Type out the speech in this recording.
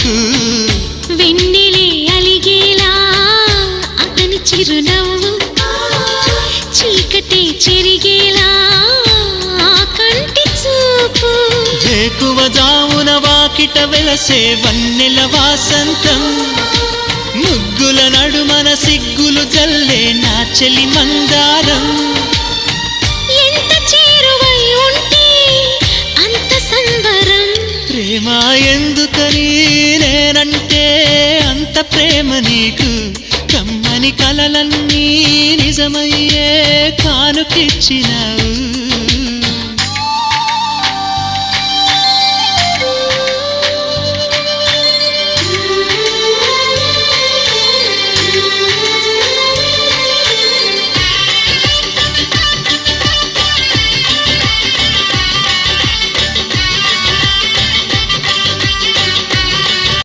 నీకు వెన్నెలే అలిగేలా అతని చిరునవ్వు చీకటే చెరిగేలా కంటి చూపు వేకువ జామున వాకిట వెలసే వన్నెల వాసంతం ముగ్గుల నడుమన సిగ్గులు జల్లే నా చెలి మందారం ఎంత చేరువై ఉంటే అంత సంబరం ప్రేమ ఎందుకని నేనంటే అంత ప్రేమ నీకు కమ్మని కలలన్నీ నిజమయ్యే కానుకిచ్చినావు